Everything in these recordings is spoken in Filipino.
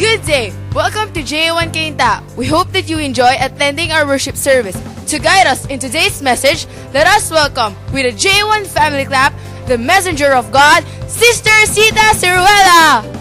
Good day! Welcome to J1 Quinta. We hope that you enjoy attending our worship service. To guide us in today's message, let us welcome, with a J1 family clap, the messenger of God, Sister Sita Ciruela.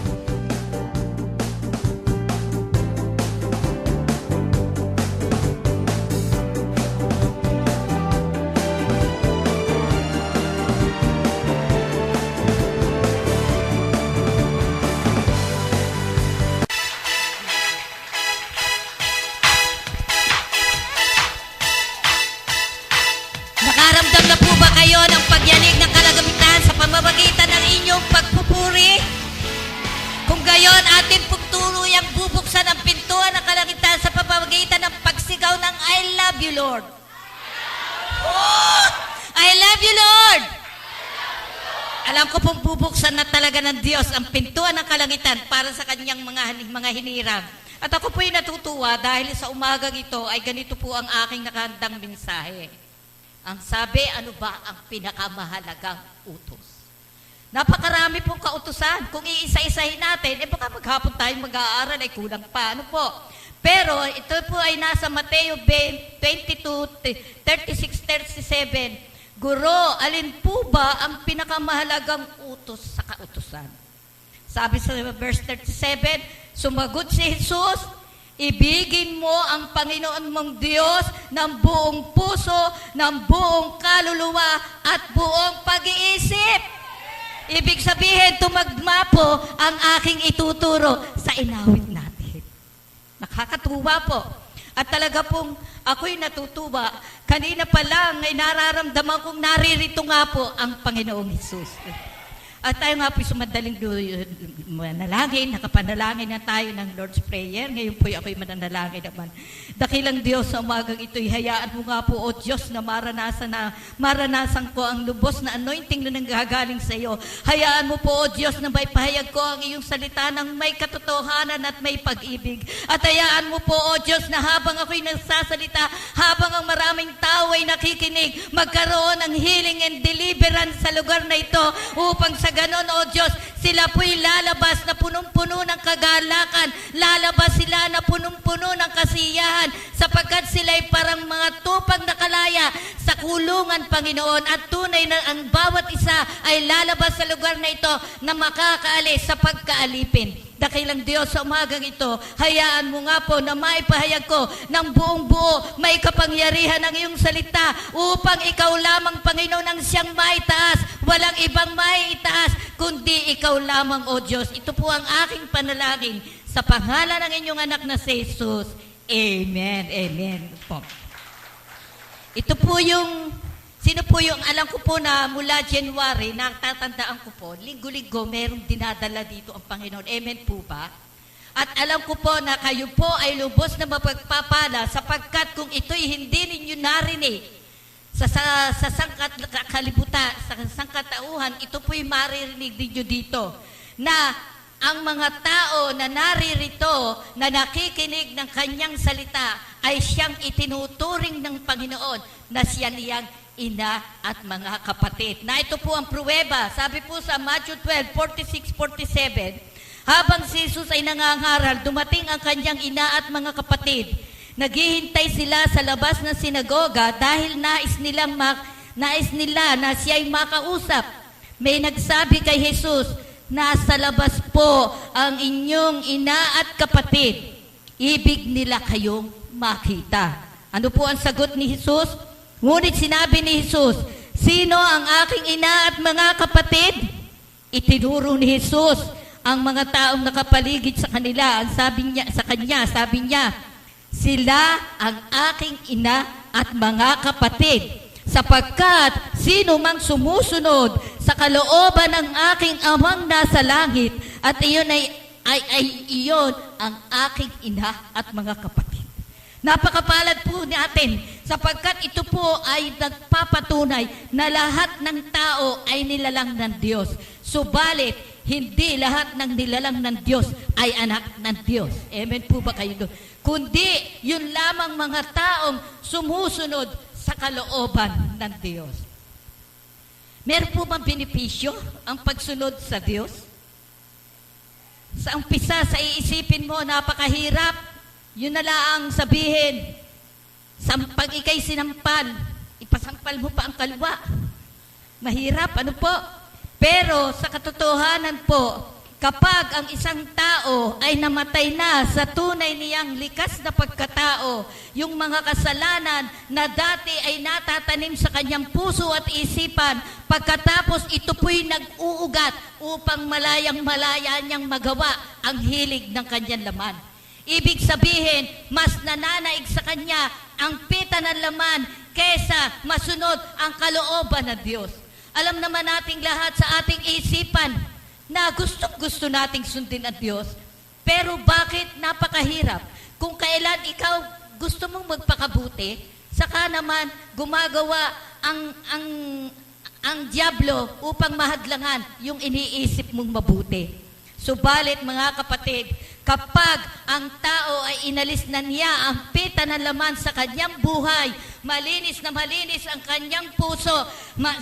Nakaramdam na po ba kayo ng pagyanig ng kalagamitan sa pamamagitan ng inyong pagpupuri? Kung gayon, atin pong tuluyang bubuksan ang pintuan ng kalangitan sa pamamagitan ng pagsigaw ng I love you, Lord. Oh! I love you, Lord! Alam ko pong bubuksan na talaga ng Diyos ang pintuan ng kalangitan para sa kanyang mga hinirang. At ako po'y natutuwa dahil sa umagang ito ay ganito po ang aking nakahandang mensahe. Ang sabi, ano ba ang pinakamahalagang utos? Napakarami pong kautusan. Kung iisa-isahin natin, baka maghapon tayo mag-aaral ay kulang pa. Ano po? Pero ito po ay nasa Mateo 22, 36-37. Guro, alin po ba ang pinakamahalagang utos sa kautusan? Sabi sa verse 37, sumagot si Jesus, ibigin mo ang Panginoon mong Diyos ng buong puso, ng buong kaluluwa, at buong pag-iisip. Ibig sabihin, tumagma po ang aking ituturo sa inawit natin. Nakakatuwa po. At talaga pong ako'y natutuwa. Kanina pa lang ay nararamdaman kong naririto nga po ang Panginoong Hesus. At tayo nga po'y sumadaling manalangin, nakapanalangin na tayo ng Lord's Prayer. Ngayon po'y ako'y mananalangin naman. Dakilang Diyos sa umagang ito'y hayaan mo nga po, O Diyos, na maranasan ko ang lubos na anointing na nanggagaling sa iyo. Hayaan mo po, O Diyos, na may pahayag ko ang iyong salita ng may katotohanan at may pag-ibig. At hayaan mo po, O Diyos, na habang ako'y nagsasalita, habang ang maraming tao ay nakikinig, magkaroon ng healing and deliverance sa lugar na ito upang sa ganon, O Diyos, sila po'y lalabas na punong-puno ng kagalakan, lalabas sila na punong-puno ng kasiyahan, sapagkat sila'y parang mga tupang nakalaya sa kulungan, Panginoon, at tunay na ang bawat isa ay lalabas sa lugar na ito na makakaalis sa pagkaalipin. Dakilang Diyos, sa umagang ito, hayaan mo nga po na maipahayag ko ng buong buo, may kapangyarihan ng iyong salita upang ikaw lamang, Panginoon, ang siyang maitaas. Walang ibang maitaas, kundi ikaw lamang, O Diyos. Ito po ang aking panalangin sa pangalan ng inyong anak na si Jesus. Amen. Amen. Po. Ito po yung sino po yung, alam ko po na mula January, natatandaan ko po, linggo-linggo, merong dinadala dito ang Panginoon. Amen po ba? At alam ko po na kayo po ay lubos na mapagpapala sapagkat kung ito'y hindi ninyo narinig sa sangkatauhan, ito po'y maririnig ninyo dito na ang mga tao na naririto, na nakikinig ng kanyang salita, ay siyang itinuturing ng Panginoon na siya niyang ina at mga kapatid. Na ito po ang pruweba. Sabi po sa Matthew 12, 46-47, habang si Jesus ay nangangaral, dumating ang kanyang ina at mga kapatid. Naghihintay sila sa labas ng sinagoga dahil nais nila na siya'y makausap. May nagsabi kay Jesus, nasa labas po ang inyong ina at kapatid. Ibig nila kayong makita. Ano po ang sagot ni Jesus? Ngunit sinabi ni Jesus, sino ang aking ina at mga kapatid? Itinuro ni Jesus ang mga taong nakapaligid sa kanila. Ang sabi niya, sila ang aking ina at mga kapatid. Sapagkat sino mang sumusunod sa kalooban ng aking amang nasa langit, at iyon ay iyon ang aking ina at mga kapatid. Napakapalad po natin sapagkat ito po ay nagpapatunay na lahat ng tao ay nilalang ng Diyos. Subalit, hindi lahat ng nilalang ng Diyos ay anak ng Diyos. Amen po ba kayo doon? Kundi, yun lamang mga taong sumusunod sa kalooban ng Diyos. Meron po bang benepisyo ang pagsunod sa Diyos? Sa umpisa, sa iisipin mo, napakahirap. Yun na lang sabihin. Pag ikay sinampal, ipasampal mo pa ang kaliwa. Mahirap, ano po? Pero sa katotohanan po, kapag ang isang tao ay namatay na sa tunay niyang likas na pagkatao, yung mga kasalanan na dati ay natatanim sa kanyang puso at isipan, pagkatapos ito po'y nag-uugat upang malayang-malaya niyang magawa ang hilig ng kanyang laman. Ibig sabihin, mas nananaig sa kanya ang pita ng laman kesa masunod ang kalooban ng Diyos. Alam naman nating lahat sa ating isipan na gusto nating sundin ang Diyos, pero bakit napakahirap? Kung kailan ikaw gusto mong magpakabuti, saka naman gumagawa ang diablo upang mahadlangan yung iniisip mong mabuti. Subalit mga kapatid, kapag ang tao ay inalis na niya ang pita ng laman sa kanyang buhay, malinis na malinis ang kanyang puso,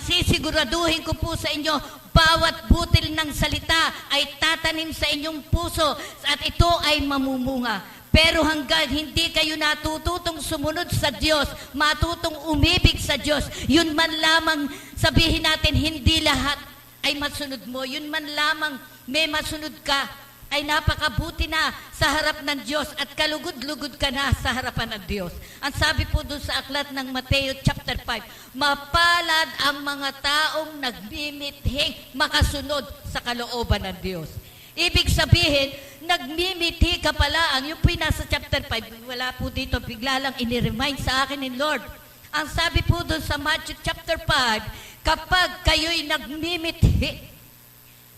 sisiguraduhin ko po sa inyo, bawat butil ng salita ay tatanim sa inyong puso at ito ay mamumunga. Pero hanggang hindi kayo natututong sumunod sa Diyos, matutong umibig sa Diyos, yun man lamang sabihin natin hindi lahat ay masunod mo, yun man lamang may masunod ka, ay napakabuti na sa harap ng Diyos at kalugod-lugod ka na sa harapan ng Diyos. Ang sabi po doon sa aklat ng Mateo chapter 5, mapalad ang mga taong nagmimithing makasunod sa kalooban ng Diyos. Ibig sabihin, nagmimithi ka pala. Yung po nasa chapter 5, wala po dito, bigla lang iniremind sa akin ni Lord. Ang sabi po doon sa Matthew chapter 5, kapag kayo'y nagmimithi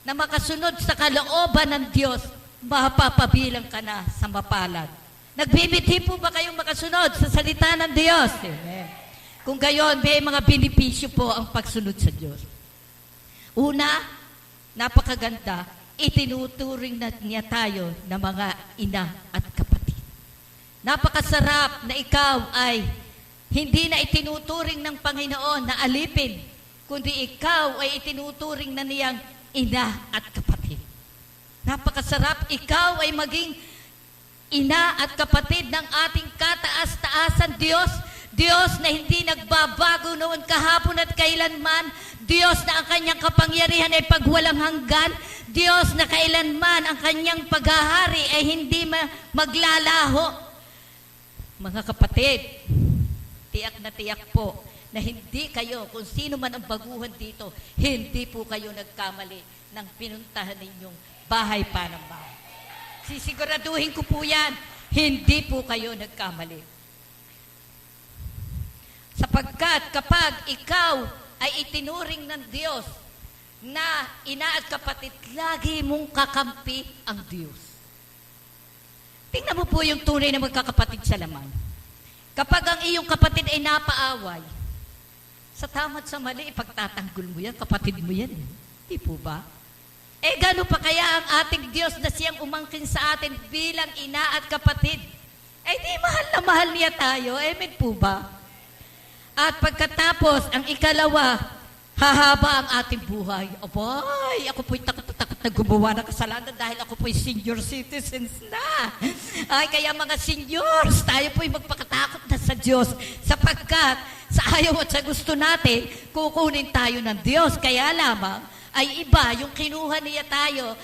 na makasunod sa kalooban ng Diyos, mapapabilang ka na sa mapalad. Nagbibiti po ba kayong makasunod sa salita ng Diyos? Amen. Kung gayon, may mga benepisyo po ang pagsunod sa Diyos. Una, napakaganda, itinuturing na niya tayo na mga ina at kapatid. Napakasarap na ikaw ay hindi na itinuturing ng Panginoon na alipin, kundi ikaw ay itinuturing na niyang ina at kapatid. Napakasarap ikaw ay maging ina at kapatid ng ating kataas-taasan Diyos. Diyos na hindi nagbabago noon kahapon at kailanman. Diyos na ang kanyang kapangyarihan ay pagwalang hanggan. Diyos na kailanman ang kanyang paghahari ay hindi maglalaho. Mga kapatid, tiyak na tiyak po na hindi kayo, kung sino man ang baguhan dito, hindi po kayo nagkamali ng pinuntahan ninyong bahay pa ng bahay. Sisiguraduhin ko po yan, hindi po kayo nagkamali. Sapagkat kapag ikaw ay itinuring ng Diyos na ina at kapatid, lagi mong kakampi ang Diyos. Tingnan mo po yung tunay na magkakapatid sa laman. Kapag ang iyong kapatid ay napaaway, sa tama't sa mali, ipagtatanggol mo yan, kapatid mo yan. Hindi po ba? Eh, gano'n pa kaya ang ating Diyos na siyang umangkin sa atin bilang ina at kapatid? Eh, di mahal na mahal niya tayo. Amen po ba? At pagkatapos, ang ikalawa, hahaba ang ating buhay. Abay, ako po'y takot na gumawa ng kasalanan dahil ako po'y senior citizens na. Ay, kaya mga seniors, tayo po'y magpakatakot na sa Diyos sapagkat sa ayaw at sa gusto natin, kukunin tayo ng Diyos. Kaya lamang, ay iba yung kinuha niya tayo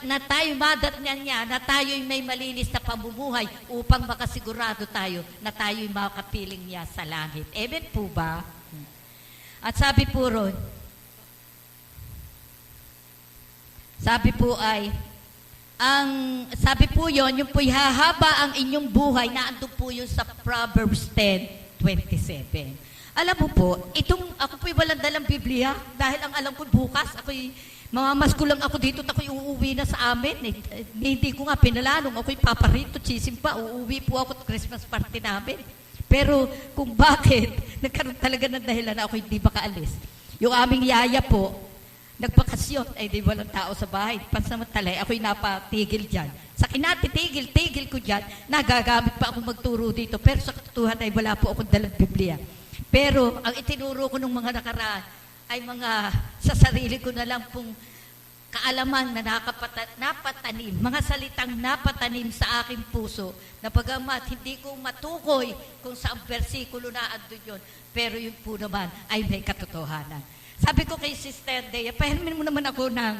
na tayo madatnan niya, na tayo'y may malinis na pamumuhay upang makasigurado tayo na tayo'y makapiling niya sa langit. Amen po ba? At sabi po ron, sabi po yung po'y hahaba ang inyong buhay, na andun po yun sa Proverbs 10:27. Alam mo po, ako po'y walang dalang Biblia, dahil ang alam ko bukas, mamamas ko lang ako dito, ako'y uuwi na sa amin. Hindi ko nga pinalanong, ako'y paparito, chisimpa, uuwi po ako sa Christmas party namin. Pero kung bakit, nagkaroon talaga ng dahilan na ako hindi makaalis. Yung aming yaya po, nagpakasyon, ay di walang tao sa bahay. Pansamantalay, ako'y napatigil dyan. Sa kinatitigil ko dyan, nagagamit pa ako magturo dito. Pero sa katotohanan ay wala po akong dalang Biblia. Pero ang itinuro ko ng mga nakaraan ay mga sa sarili ko na lang pong kaalaman na napatanim, mga salitang napatanim sa aking puso, na bagamat hindi ko matukoy kung saang bersikulo na andun yun, pero yun po naman ay may katotohanan. Sabi ko kay Sister Dea, pahimin mo naman ako ng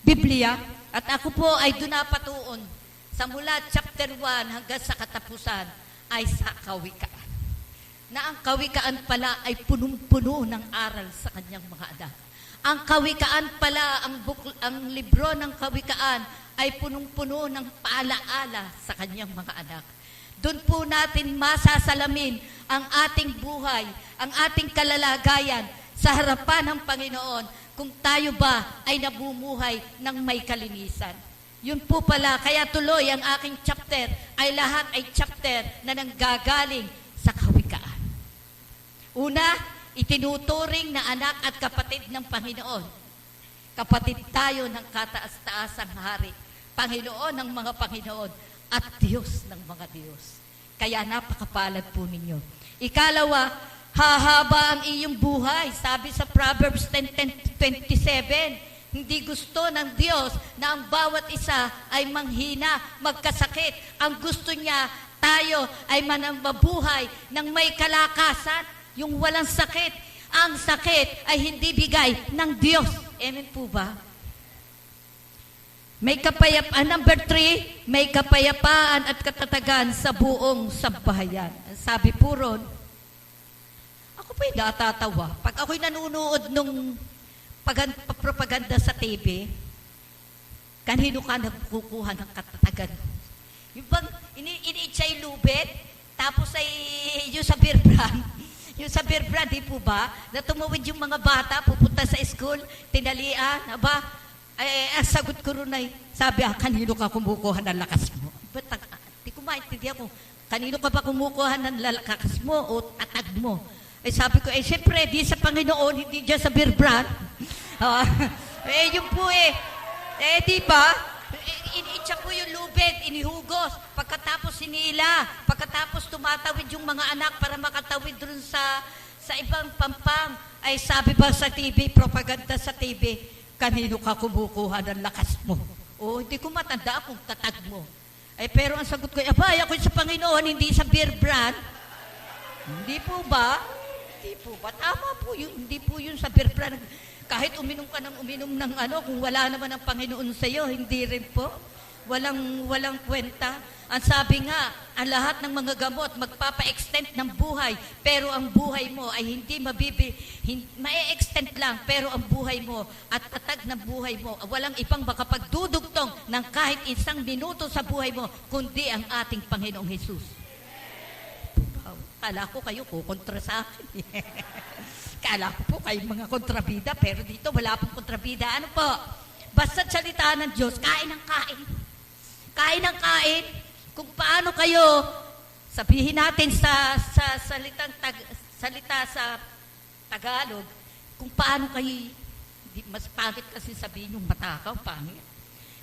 Biblia, at ako po ay doon napatuon sa mula chapter 1 hanggang sa katapusan ay sa Kawikaan. Na ang Kawikaan pala ay punong-puno ng aral sa kanyang mga anak. Ang Kawikaan pala, ang libro ng Kawikaan ay punong-puno ng paalaala sa kanyang mga anak. Doon po natin masasalamin ang ating buhay, ang ating kalalagayan sa harapan ng Panginoon kung tayo ba ay nabumuhay ng may kalinisan. Yun po pala, kaya tuloy ang aking chapter ay lahat ay chapter na nanggagaling sa Kawikaan. Una, itinuturing na anak at kapatid ng Panginoon. Kapatid tayo ng kataas-taasang hari, Panginoon ng mga Panginoon, at Diyos ng mga Diyos. Kaya napakapalad po ninyo. Ikalawa, hahaba ang iyong buhay. Sabi sa Proverbs 10:27, hindi gusto ng Diyos na ang bawat isa ay manghina, magkasakit. Ang gusto niya, tayo ay mabuhay ng may kalakasan, yung walang sakit. Ang sakit ay hindi bigay ng Diyos. Amen po ba? May kapayapaan. Number 3, may kapayapaan at katatagan sa buong sambahayan. Sabi po ron, ako po'y natatawa. Pag ako'y nanunood nung propaganda sa TV, kanino ka nagkukuha ng katatagan? Yung bang iniitsay lubid, tapos ay yung sa beer brand, yung sa beer brand, di po ba, na tumawid yung mga bata, pupunta sa school, tinalian, aba, ang sagot ko rin ay, sabi, kanino ka kumukuha ng lakas mo? Ba't, di ko maintindihan kung kanino ka ba kumukuha ng lakas mo o tatag mo? Sabi ko, siyempre, di sa Panginoon, hindi dyan sa beer brand. Yun po di ba? Iniitsa po yung lubid, inihugos, pagkatapos sinila, pagkatapos tumatawid yung mga anak para makatawid dun sa ibang pampang, ay sabi ba sa TV, propaganda sa TV, kanino ka kumukuha ng lakas mo? Hindi ko matanda kung tatag mo. Pero ang sagot ko, abay, ako sa Panginoon, hindi sa beer brand. Hindi po ba? Hindi po ba? Tama po yun. Hindi po yun sa beer brand. Kahit uminom ka ng uminom ng kung wala naman ang Panginoon sa iyo, hindi rin po. Walang kwenta. Ang sabi nga, ang lahat ng mga gamot magpapa-extend ng buhay, pero ang buhay mo ay hindi ma-extend lang, pero ang buhay mo at tatag ng buhay mo, walang ibang makapagdudugtong ng kahit isang minuto sa buhay mo, kundi ang ating Panginoong Hesus. Kala ko kayo kukontra sa akin. Kala ko po kayo mga kontrabida, pero dito wala pong kontrabida. Ano po? Basta salita ng Diyos, kain ng kain. Kain ng kain. Kung paano kayo, sabihin natin sa salita sa Tagalog, kung paano kayo, mas pangit kasi sabihin yung matakaw, pangit.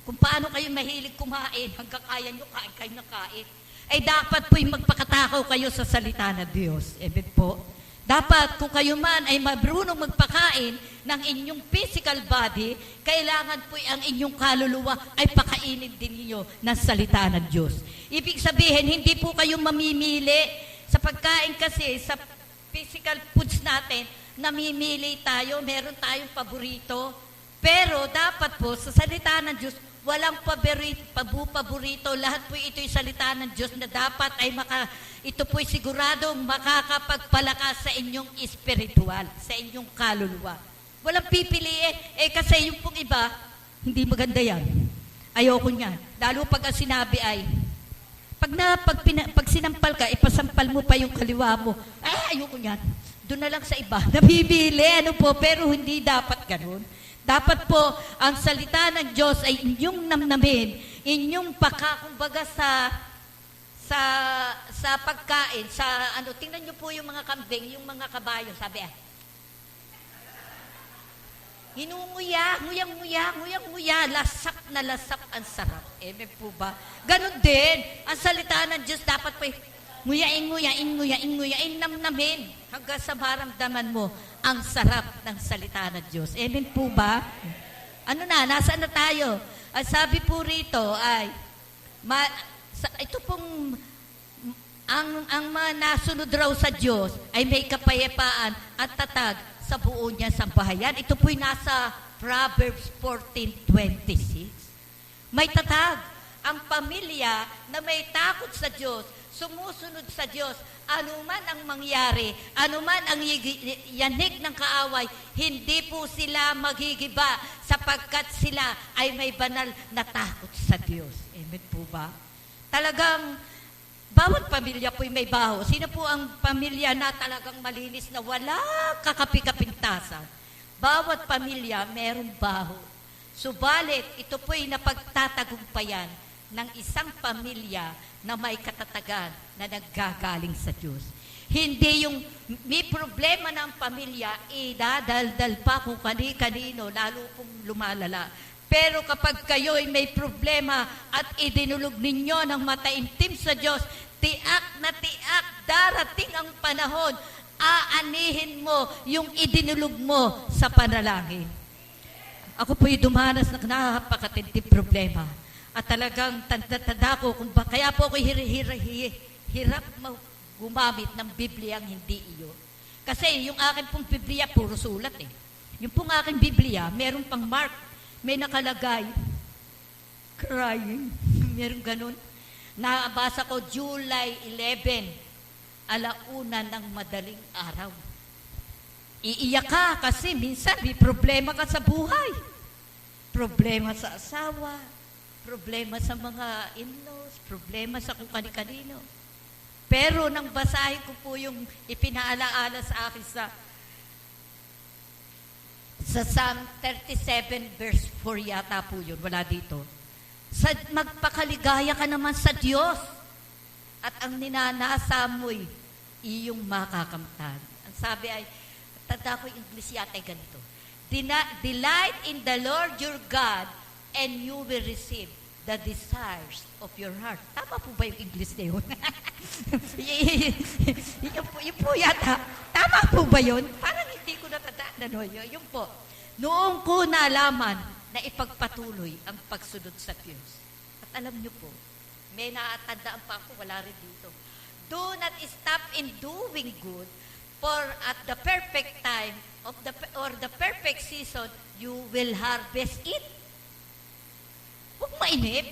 Kung paano kayo mahilig kumain, hanggang kaya nyo, kain kayo ng kain. Dapat po'y magpakatakaw kayo sa salita ng Diyos. Amen po. Dapat kung kayo man ay marunong magpakain ng inyong physical body, kailangan po ang inyong kaluluwa ay pakainin din niyo ng salita ng Diyos. Ibig sabihin, hindi po kayo mamimili sa pagkain kasi, sa physical foods natin, namimili tayo, meron tayong paborito. Pero dapat po sa salita ng Diyos, walang paborito, lahat po ito'y salita ng Diyos na dapat ay ito po'y siguradong makakapagpalakas sa inyong espiritual, sa inyong kaluluwa. Walang pipiliin. Kasi yung pong iba, hindi maganda yan. Ayoko niyan. Lalo pag ang sinabi ay, pag sinampal ka, ipasampal mo pa yung kaliwa mo. Ayoko niyan. Doon na lang sa iba. Nabibili, pero hindi dapat ganun. Dapat po, ang salita ng Diyos ay inyong namnamin, inyong kumbaga sa pagkain, tingnan niyo po yung mga kambing, yung mga kabayo, sabi nguyang-nguya, lasap na lasap ang sarap. Amen po ba? Ganon din, ang salita ng Diyos dapat po, nguyain, namnamin, hanggang sa maramdaman mo ang sarap ng salita ng Diyos. Amen po ba? Ano na, nasaan na tayo? Ang sabi po rito ay, ito pong, ang mga nasunod raw sa Diyos ay may kapayapaan at tatag sa buo niya sambahayan. Ito po'y nasa Proverbs 14:26. May tatag. Ang pamilya na may takot sa Diyos, sumusunod sa Diyos, anuman ang mangyari, anuman ang yanig ng kaaway, hindi po sila magigiba sapagkat sila ay may banal na takot sa Diyos. Amen po ba? Talagang bawat pamilya po'y may baho. Sino po ang pamilya na talagang malinis na wala kakapi-kapintasan? Bawat pamilya merong baho. Subalit, ito po'y napagtatagumpayan ng isang pamilya na may katatagan na naggagaling sa Diyos. Hindi yung may problema ng pamilya, idadaldal pa kung kani-kanino, lalo pong lumalala. Pero kapag kayo'y may problema at idinulog ninyo ng mataimtim sa Diyos, tiak na tiak, darating ang panahon, aanihin mo yung idinulog mo sa panalangin. Ako po'y dumanas ng napakatinding problema. At talagang tanda ko kung kaya po ako hirap gumamit ng Biblia ang hindi iyo. Kasi yung akin pong Biblia, puro sulat eh. Yung pong aking Biblia, meron pang mark, may nakalagay, crying, meron ganun. Nabasa ko July 11, alauna ng madaling araw. Iiyak ka kasi minsan may problema ka sa buhay. Problema sa asawa, problema sa mga in-laws, problema sa kung kani-kanino. Pero nang basahin ko po yung ipinaalaala sa akin sa Psalm 37 verse 4 yata po yun, wala dito. Magpakaligaya ka naman sa Diyos at ang ninanasa mo'y iyong makakamtan. Ang sabi ay, tanda ko yung English yata ay ganito. Delight in the Lord your God and you will receive the desires of your heart. Tama po ba yung English na yun? Yun po yata. Tama po ba yun? Parang hindi ko natatandaan. No? Yun po. Noong ko naalaman na ipagpatuloy ang pagsunod sa Diyos. At alam niyo po, may naatandaan pa ako, wala rin dito. Do not stop in doing good, for at the perfect time or the perfect season, you will harvest it. Huwag mainip.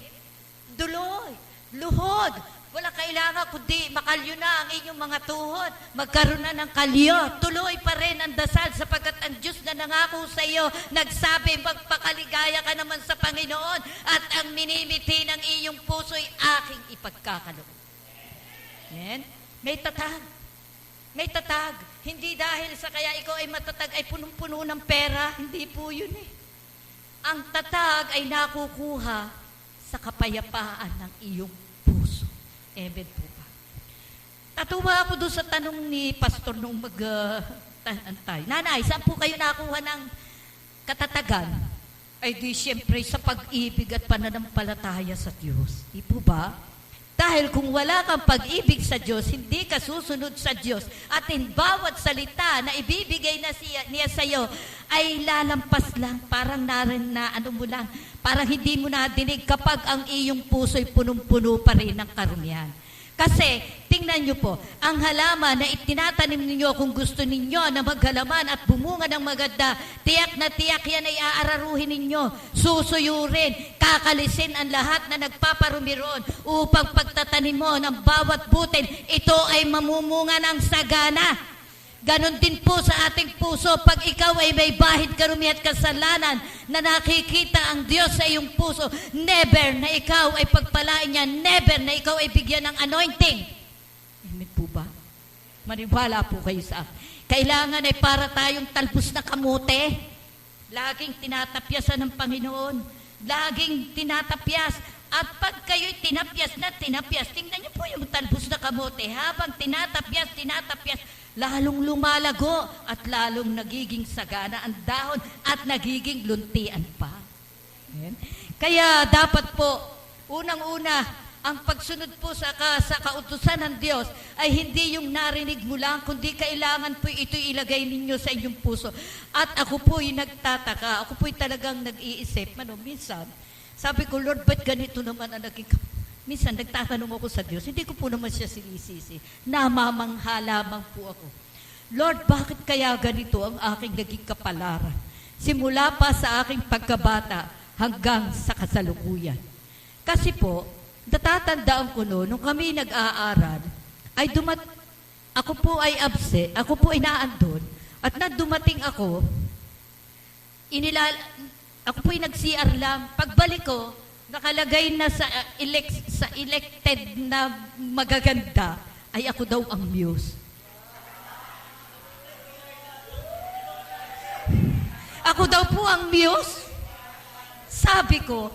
Duloy. Luhod. Wala kailangan kundi makalyo na ang inyong mga tuhod. Magkaroon na ng kalyo. Tuloy pa rin ang dasal sapagkat ang Diyos na nangako sa iyo, nagsabi, magpakaligaya ka naman sa Panginoon at ang minimiti ng iyong puso'y aking ipagkakaloob. Amen? May tatag. May tatag. Hindi dahil sa kaya ikaw ay matatag ay punong-puno ng pera. Hindi po yun eh. Ang tatag ay nakukuha sa kapayapaan ng iyong puso. Amen po ba? Natuwa ako doon sa tanong ni Pastor nung mag-antay. Nanay, saan po kayo nakuha ng katatagan? Ay di siyempre sa pag-ibig at pananampalataya sa Diyos. Di po ba? Dahil kung wala kang pag-ibig sa Diyos, hindi ka susunod sa Diyos, at in bawat salita na ibibigay na niya sa iyo, ay lalampas lang, parang parang hindi mo nadinig kapag ang iyong puso'y punong-puno pa rin ng karumihan. Kasi, tingnan niyo po, ang halaman na itinatanim ninyo kung gusto ninyo na maghalaman at bumunga ng maganda, tiyak na tiyak yan ay aararuhin ninyo, susuyurin, kakalisin ang lahat na nagpaparumi roon upang pagtatanim mo ng bawat butil, ito ay mamumunga ng sagana. Ganon din po sa ating puso, pag ikaw ay may bahid, karumi at kasalanan na nakikita ang Diyos sa iyong puso, never na ikaw ay pagpalain niya, never na ikaw ay bigyan ng anointing. Amen po ba? Maniwala po kayo sa akin. Kailangan ay para tayong talbos na kamote. Laging tinatapyasan ng Panginoon. Laging tinatapyas. At pag kayo'y tinapyas, tingnan niyo po yung talbos na kamote. Habang tinatapyas, lalong lumalago at lalong nagiging sagana ang dahon at nagiging luntian pa. Amen? Kaya dapat po, unang-una, ang pagsunod po sa kautusan ng Diyos ay hindi yung narinig mo lang, kundi kailangan po ito ilagay ninyo sa inyong puso. At ako po'y nagtataka, ako po'y talagang nag-iisip. Minsan, sabi ko, Lord, ba't ganito naman ang naging... Minsan, nagtatanong ako sa Diyos, hindi ko po naman siya sinisisi. Namamangha lamang po ako. Lord, bakit kaya ganito ang aking naging kapalaran? Simula pa sa aking pagkabata hanggang sa kasalukuyan. Kasi po, natatandaan ko nung kami nag-aaral, ay ako po ay absent, ako po ay naandun, at na dumating ako, ako po ay nag-CR lang. Pagbalik ko, nakalagay na sa elected na magaganda, ay ako daw ang muse. Ako daw po ang muse. Sabi ko,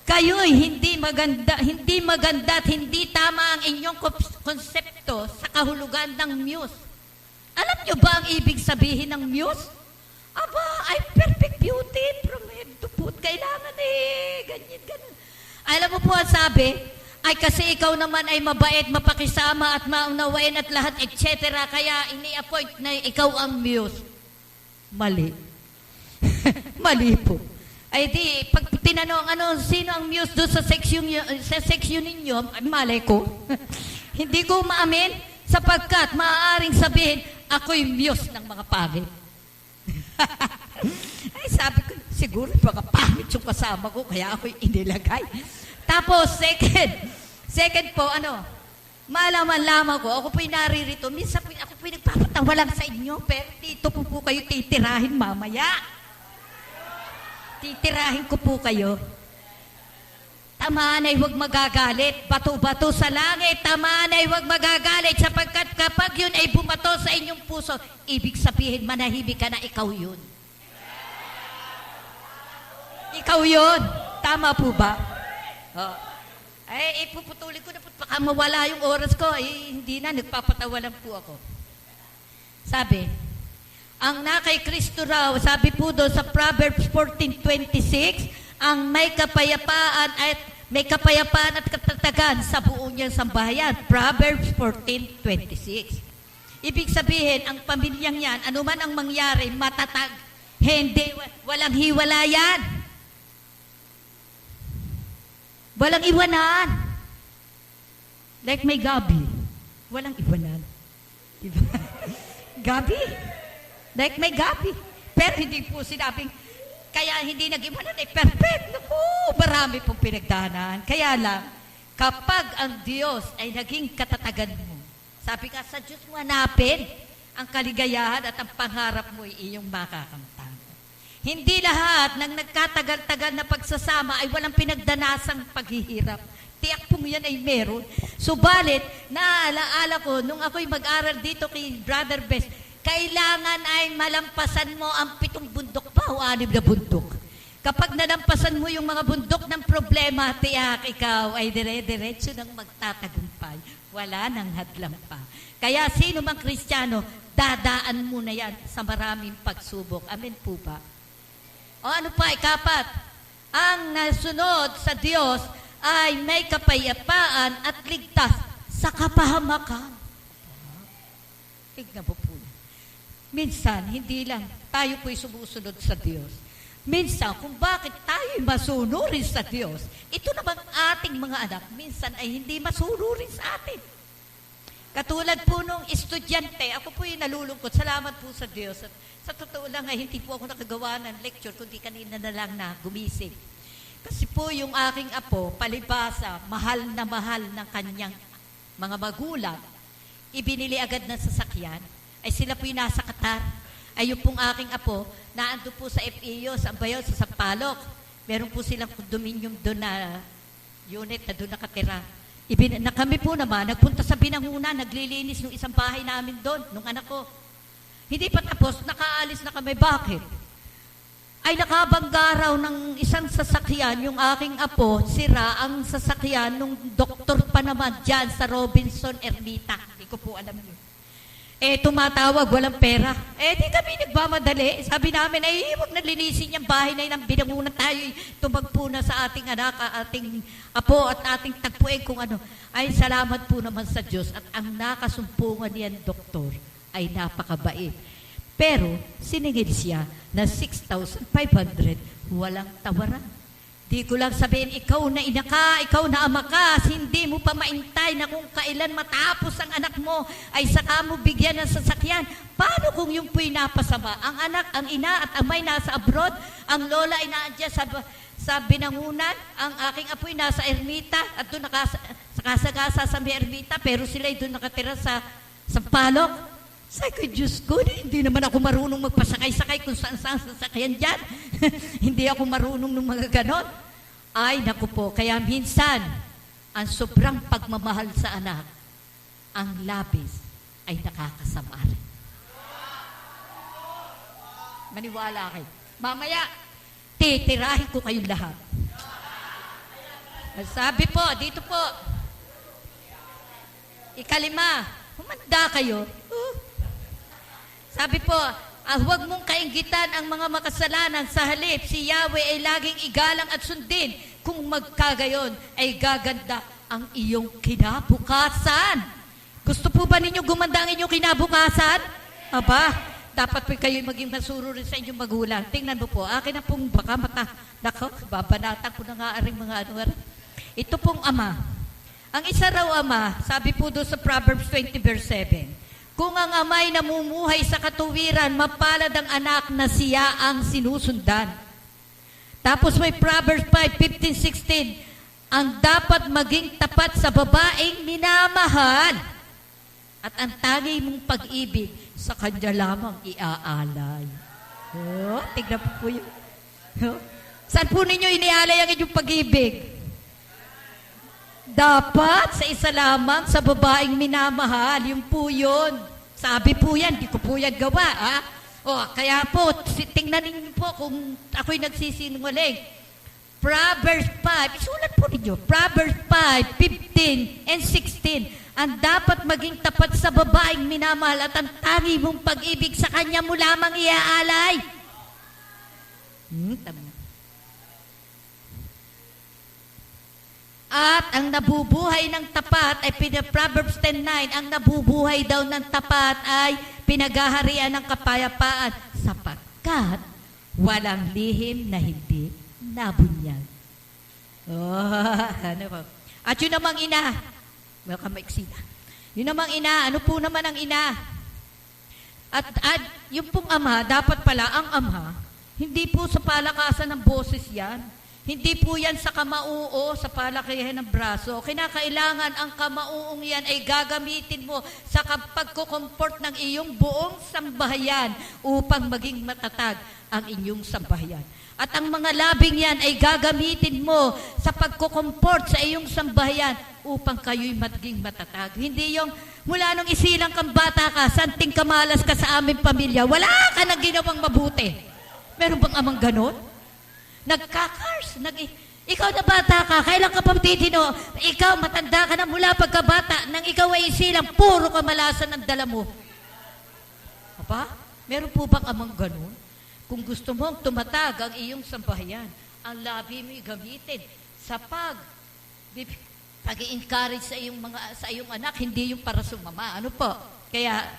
kayo'y hindi maganda at hindi tama ang inyong konsepto sa kahulugan ng muse. Alam nyo ba ang ibig sabihin ng muse? Aba, ay perfect beauty from head to foot. Kailangan ganyan. Alam mo po ang sabi, ay kasi ikaw naman ay mabait, mapakisama at maunawain at lahat, etc. Kaya ini-appoint na ikaw ang muse. Mali. Mali po. Ay di, pag tinanong sino ang muse doon sa section ninyo, ay malay ko. Hindi ko maamin sapagkat maaaring sabihin, ako'y muse ng mga pangit. Ay sabi ko, siguro mga pangit yung kasama ko, kaya ako'y inilagay. Tapos, second po, malaman lamang ko, ako po'y naririto, minsan ako po'y nagpapatawa lang sa inyo, pero dito po kayo titirahin mamaya. Titirahin ko po kayo. Tamaan ay huwag magagalit. Bato-bato sa langit. Tamaan ay huwag magagalit sapagkat kapag yun ay bumato sa inyong puso, ibig sabihin manahimik ka na ikaw yun. Ikaw yun. Tama po ba? Oh. Ay, ipuputulin ko na po. Baka mawala yung oras ko. Hindi na. Nagpapatawa lang po ako. Sabi, ang nakay Kristo raw, sabi po doon sa Proverbs 14:26, ang may kapayapaan at katatagan sa buong niyang sambahayan. Proverbs 14:26. Ibig sabihin, ang pamilyang yan, anuman ang mangyari, matatag. Hindi, walang hiwalayan. Walang iwanan. Like may Gabi. Walang iwanan. Gabi? Like may Gabi. Pero hindi po sinabing, kaya hindi nag-iwanan, perfect. Naku, marami pong pinagdaanan. Kaya lang, kapag ang Diyos ay naging katatagan mo, sabi ka, sa Diyos mo hanapin ang kaligayahan at ang pangarap mo ay iyong makakamtan. Hindi lahat ng nagkatagal-tagal na pagsasama ay walang pinagdanasang paghihirap. Tiyak pong yan ay meron. Subalit, naalaala ko, nung ako'y mag-aral dito kay Brother Bess, kailangan ay malampasan mo ang 7 bundok pa o 6 na bundok. Kapag nalampasan mo yung mga bundok ng problema, tiyak ikaw ay dire-diretso ng magtatagumpay. Wala nang hadlang pa. Kaya sino mang Kristiyano, dadaan mo na yan sa maraming pagsubok. Amen po ba? O ano pa, ikapat? Ang nasunod sa Diyos ay may kapayapaan at ligtas sa kapahamakan. Tignan po po. Minsan, hindi lang tayo po'y sumusunod sa Diyos. Minsan, kung bakit tayo'y masunurin sa Diyos, ito naman ating mga anak, minsan ay hindi masunurin sa atin. Katulad po nung estudyante, ako po'y nalulungkot. Salamat po sa Diyos. At sa totoo lang ay hindi po ako nakagawa ng lecture, kundi kanina na lang na gumising. Kasi po yung aking apo, palibasa, mahal ng kanyang mga magulang, ibinili agad ng sasakyan, ay sila po yung nasa Qatar. Ay yung pong aking apo, naando po sa FEO, sa Ambayaw, sa Sampaloc. Meron po silang condominium doon na unit na doon nakatira. Na kami po naman, nagpunta sa Binangunan, naglilinis ng isang bahay namin doon, nung anak ko. Hindi pa tapos, nakaalis na kami. Bakit? Ay nakabangga raw ng isang sasakyan, yung aking apo, sira ang sasakyan nung doktor pa naman dyan sa Robinson Ermita. Hindi ko po alam yun. tumatawag, walang pera. Di kami nagmamadali. Sabi namin, huwag na linisin yung bahay na yun. Binangunan tayo, tumagpo na sa ating anak, ating apo, at ating tagpuin kung ano. Ay, salamat po naman sa Diyos. At ang nakasumpungan niyan, doktor, ay napakabait. Pero, siningil siya na 6,500, walang tawaran. Di ko lang sabihin, ikaw na ina ka, ikaw na ama ka, hindi mo pa maintay na kung kailan matapos ang anak mo, ay saka mo bigyan ng sasakyan. Paano kung yung po'y napasama? Ang anak, ang ina at amay nasa abroad, ang lola ay naandyan sa binangunan, ang aking apo'y nasa ermita, at doon nakasagasa sa may ermita, pero sila'y doon nakatira sa Palok. Say ko, Diyos ko, hindi naman ako marunong magpasakay-sakay kung saan-saan sasakyan dyan. Hindi ako marunong ng mga ganon. Ay, naku po, kaya minsan, ang sobrang pagmamahal sa anak, ang labis ay nakakasama rin. Maniwala kayo. Mamaya, titirahin ko kayong lahat. Sabi po, dito po, ikalima, humanda kayo. Sabi po, huwag mong kainggitan ang mga makasalanan, sa halip si Yahweh ay laging igalang at sundin. Kung magkagayon ay gaganda ang iyong kinabukasan. Gusto po ba ninyo gumanda ang inyong kinabukasan? Aba, dapat po kayo maging masuro rin sa inyong magulang. Tingnan mo po, akin na pong baka mata. Nako, babanatan ko na nga aring mga ano. Ito pong ama. Ang isa raw ama, sabi po doon sa Proverbs 20 verse 7, kung ang ama'y namumuhay sa katuwiran, mapalad ang anak na siya ang sinusundan. Tapos may Proverbs 5:15-16, ang dapat maging tapat sa babaeng minamahal at ang tangi mong pag-ibig sa kanya lamang iaalay. Tignan po yun. Saan po ninyo inialay ang inyong pag-ibig? Dapat sa isa lamang, sa babaeng minamahal. Yung po yun. Sabi po yan, di ko po yan gawa. Kaya po, tingnan ninyo po kung ako'y nagsisinungaling. Proverbs 5, isulat po ninyo. Proverbs 5:15 and 16. Ang dapat maging tapat sa babaeng minamahal at ang tangi mong pag-ibig sa kanya mo lamang iaalay. Tama. At ang nabubuhay ng tapat ay Proverbs 10:9, ang nabubuhay daw ng tapat ay pinaghaharian ng kapayapaan sapagkat walang lihim na hindi nabunyag. Ano ba? At yun namang ina, welcome Exina. Yun namang ina, ano po naman ang ina? At yung pong ama, dapat pala ang ama, hindi po sa palakasan ng boses yan. Hindi po yan sa kamauo, sa palakihan ng braso. Kinakailangan ang kamauong yan ay gagamitin mo sa pagkukomport ng iyong buong sambahayan upang maging matatag ang inyong sambahayan. At ang mga labing yan ay gagamitin mo sa pagkukomport sa iyong sambahayan upang kayo'y maging matatag. Hindi yung mula nung isilang kang bata ka, santing kamalas ka sa aming pamilya, wala ka na ginawang mabuti. Meron bang amang ganon? Nagkakars. Ikaw na bata ka, kailan ka pang titino? Ikaw, matanda ka na mula pagkabata, nang ikaw ay isilang, puro kamalasan ang dala mo. Aba, meron po bang amang ganun? Kung gusto mong tumatag ang iyong sambahayan, ang labi mo gamitin sa pag-i-encourage sa iyong anak, hindi yung para sumama. Ano po? Kaya,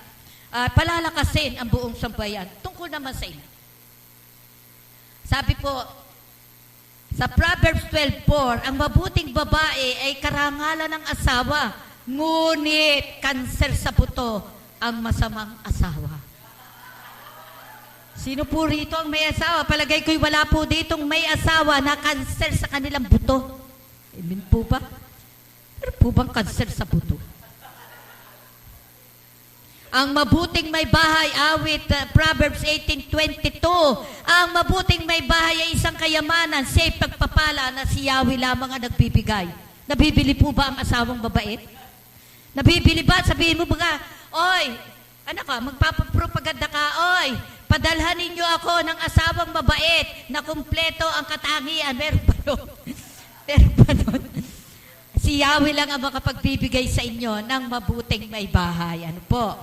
palalakasin ang buong sambahayan. Tungkol naman sa ina. Sabi po, sa Proverbs 12:4, ang mabuting babae ay karangalan ng asawa, ngunit kanser sa buto ang masamang asawa. Sino po rito ang may asawa? Palagay ko'y wala po ditong may asawa na kanser sa kanilang buto. Amen po ba? Pero po bang kanser sa buto? Ang mabuting may bahay, awit, Proverbs 18:22. Ang mabuting may bahay ay isang kayamanan, safe pagpapala na si Yahweh lamang ang nagbibigay. Nabibili po ba ang asawang mabait? Nabibili ba? Sabihin mo ba, oy, anak ka, magpapapropaganda ka, oy, padalhan ninyo ako ng asawang mabait na kumpleto ang katangian. Meron pa doon. Meron pa doon. Si Yahweh lang ang makapagbibigay sa inyo ng mabuting may bahay. Ano po?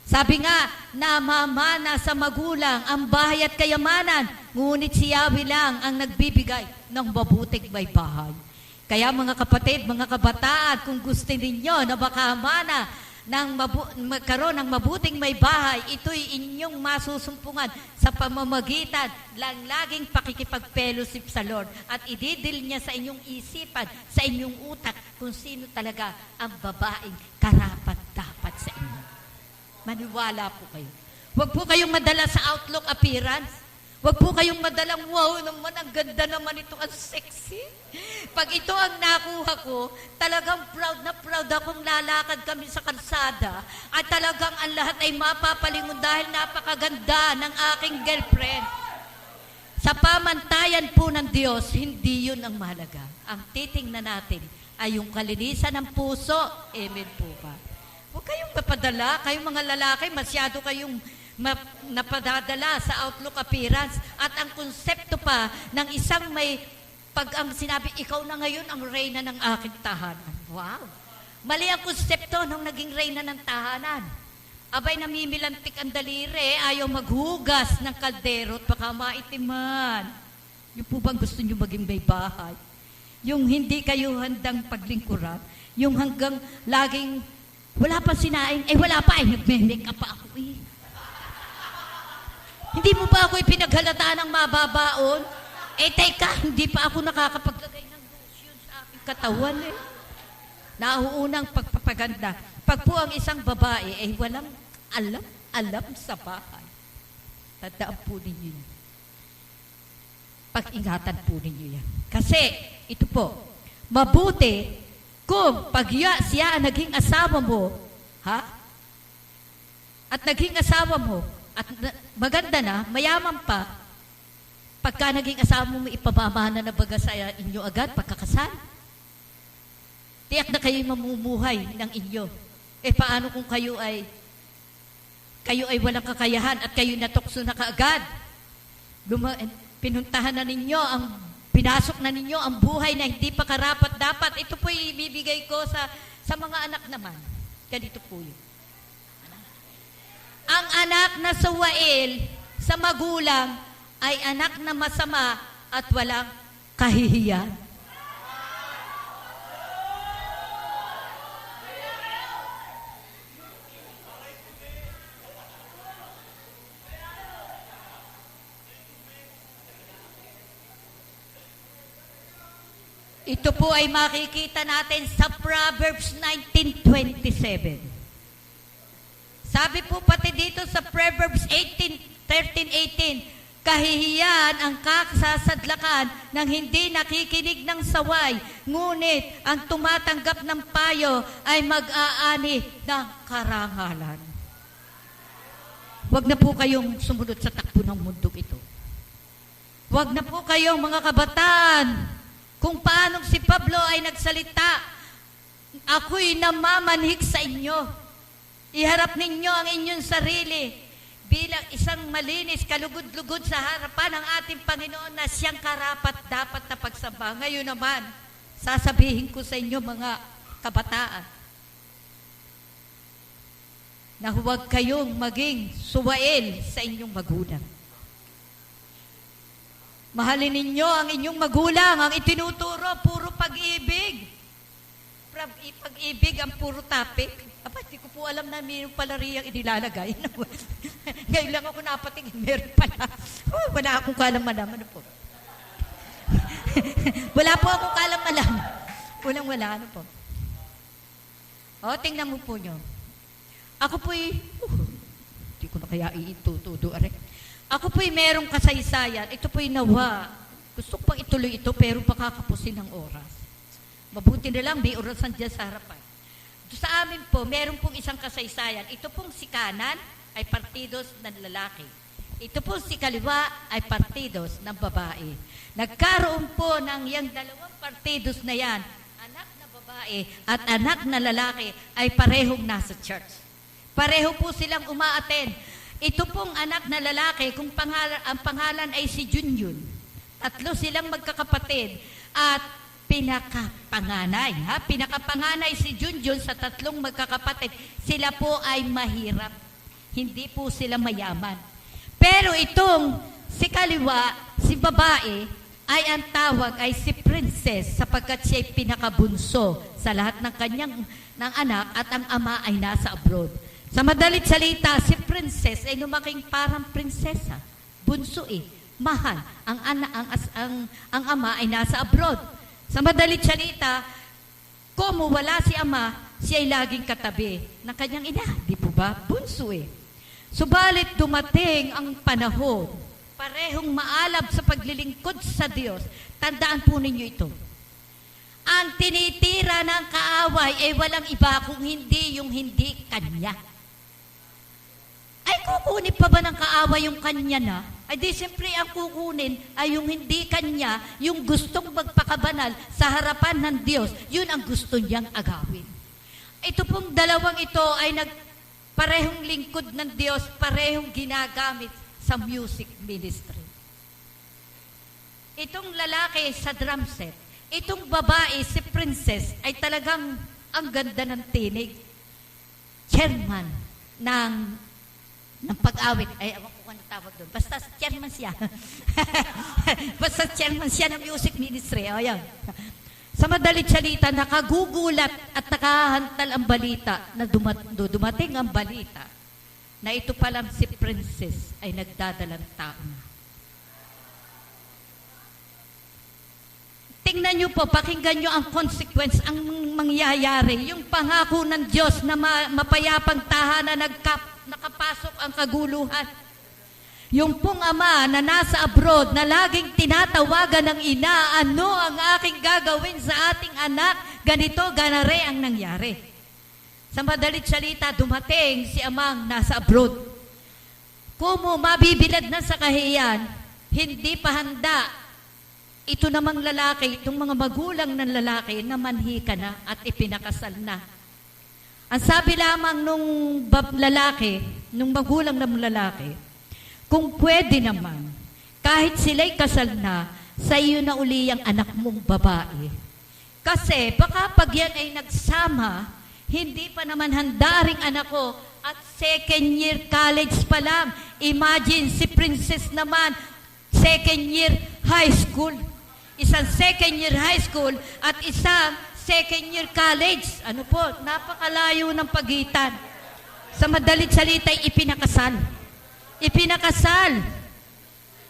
Sabi nga, namamana sa magulang ang bahay at kayamanan, ngunit si Yahweh lang ang nagbibigay ng mabuting may bahay. Kaya mga kapatid, mga kabataan, kung gusto ninyo na makamana magkaroon ng mabuting may bahay, ito'y inyong masusumpungan sa pamamagitan lang laging pakikipag-fellowship sa Lord at ididil niya sa inyong isipan, sa inyong utak kung sino talaga ang babaeng karapat-dapat sa inyo. Maniwala po kayo. Huwag po kayong madala sa outlook appearance. Huwag po kayong madalang, wow naman, ang ganda naman ito, ang sexy. Pag ito ang nakuha ko, talagang proud na proud akong lalakad kami sa kalsada at talagang ang lahat ay mapapalingon dahil napakaganda ng aking girlfriend. Sa pamantayan po ng Diyos, hindi yun ang mahalaga. Ang titingnan natin ay yung kalinisan ng puso. Amen po ba? Huwag kayong mapadala, kayong mga lalaki, masyado kayong napadadala sa outlook appearance at ang konsepto pa ng isang may pag ang sinabi, ikaw na ngayon ang reyna ng aking tahanan. Wow! Mali ang konsepto nung naging reyna ng tahanan. Abay, namimilantik ang daliri, ayaw maghugas ng kaldero at baka maitiman. Yung po bang gusto nyo maging may bahay? Yung hindi kayo handang paglingkuran, yung hanggang laging wala pa sinaing, wala pa, nagme-make up pa ako eh. Hindi mo ba ako ipinaghalataan ng mababaon? Teka, hindi pa ako nakakapaglagay ng lotion sa aking katawan eh. Nauunang pagpapaganda. Pag po ang isang babae ay walang alam sa bahay. Tandaan po ninyo yan. Pag-ingatan po ninyo yan. Kasi, ito po, mabuti kung siya ang naging asawa mo, ha? At naging asawa mo, at maganda na, mayaman pa, pagka naging asawa mo, ipamamana na baga sa inyo agad, pagkakasal. Tiyak na kayo'y mamumuhay ng inyo. Paano kung kayo ay walang kakayahan at kayo natukso na kaagad? Pinuntahan na ninyo, pinasok na ninyo ang buhay na hindi pa karapat-dapat. Ito po ibibigay ko sa mga anak naman. Ganito po yun. Ang anak na sawail sa magulang ay anak na masama at walang kahihiyan. Ito po ay makikita natin sa Proverbs 19:27. Sabi po pati dito sa Proverbs 13:18, kahihiyan ang kasasadlakan ng hindi nakikinig ng saway, ngunit ang tumatanggap ng payo ay mag-aani ng karangalan. Huwag na po kayong sumunod sa takbo ng mundong ito. Huwag na po kayong mga kabataan, kung paano si Pablo ay nagsalita, ako'y namamanhik sa inyo. Iharap ninyo ang inyong sarili bilang isang malinis, kalugod-lugod sa harapan ng ating Panginoon na siyang karapat-dapat na pagsamba. Ngayon naman, sasabihin ko sa inyo mga kabataan, na huwag kayong maging suwail sa inyong magulang. Mahalin ninyo ang inyong magulang, ang itinuturo, puro pag-ibig. Pag-ibig ang puro topic. Aba, hindi ko po alam na mayroon pala riyang inilalagay. Ngayon lang ako napatingin, meron pala. Wala akong kalam-malaman. Ano po? Wala po akong kalam-malaman. Walang-wala. Ano po? Tingnan mo po nyo. Ako po'y, hindi ko na kaya iitutudo. Ako po'y merong kasaysayan. Ito po'y nawa. Gusto ko pang ituloy ito, pero pakakapusin ng oras. Mabuti na lang, may orasan dyan sa harapan. Sa amin po, meron pong isang kasaysayan. Ito pong si kanan ay partidos ng lalaki. Ito pong si kaliwa ay partidos ng babae. Nagkaroon po ng yung dalawang partidos na yan, anak na babae at anak na lalaki ay parehong nasa church. Pareho po silang umaaten. Ito pong anak na lalaki, kung ang pangalan ay si Junjun. Tatlo silang magkakapatid at pinakapanganay si Junjun sa tatlong magkakapatid. Sila po ay mahirap. Hindi po sila mayaman. Pero itong si kaliwa, si babae, ay ang tawag ay si princess sapagkat siya ay pinakabunso sa lahat ng kanyang ng anak at ang ama ay nasa abroad. Sa madalit salita, si princess ay lumaking parang prinsesa. Bunso mahal. Ang ama ay nasa abroad. Sa madalit salita, kung wala si ama, siya ay laging katabi ng kanyang ina. Di po ba? Bunso Subalit dumating ang panahon, parehong maalab sa paglilingkod sa Diyos. Tandaan po ninyo ito. Ang tinitira ng kaaway ay walang iba kung hindi yung hindi kanya. Ay kukunin pa ba ng kaaway yung kanya na? Ay di siyempre ang kukunin ay yung hindi kanya, yung gustong magpakabanal sa harapan ng Diyos. Yun ang gusto niyang agawin. Ito pong dalawang ito ay parehong lingkod ng Diyos, parehong ginagamit sa music ministry. Itong lalaki sa drum set, itong babae, si princess, ay talagang ang ganda ng tinig. Chairman ng pag-awit. Ay, awan ko kung ano tawag doon. Basta chairman siya. Basta chairman siya ng music ministry. O, yan. Sa madalit salita, nakagugulat at nakahantal ang balita na dumating ang balita na ito palang si princess ay nagdadalang tao na. Tingnan nyo po, pakinggan nyo ang consequence, ang mangyayari. Yung pangako ng Diyos na mapayapang tahanan na nakapasok ang kaguluhan. Yung pong ama na nasa abroad na laging tinatawagan ng ina, ano ang aking gagawin sa ating anak? Ganito, ganare ang nangyari. Sa madalit salita, dumating si amang nasa abroad. Kumo mabibilad na sa kahiyan, hindi pa handa. Ito namang lalaki, itong mga magulang ng lalaki na manhika na at ipinakasal na. Ang sabi lamang nung lalaki, nung magulang ng lalaki, kung pwede naman, kahit sila'y kasal na, sa iyo na uli ang anak mong babae. Kasi baka pag yan ay nagsama, hindi pa naman handa ring anak ko at second year college pa lang. Imagine si princess naman, second year high school. Isang second year high school at isang second year college. Ano po, napakalayo ng pagitan. Sa madalit salita, ipinakasal. Ipinakasal.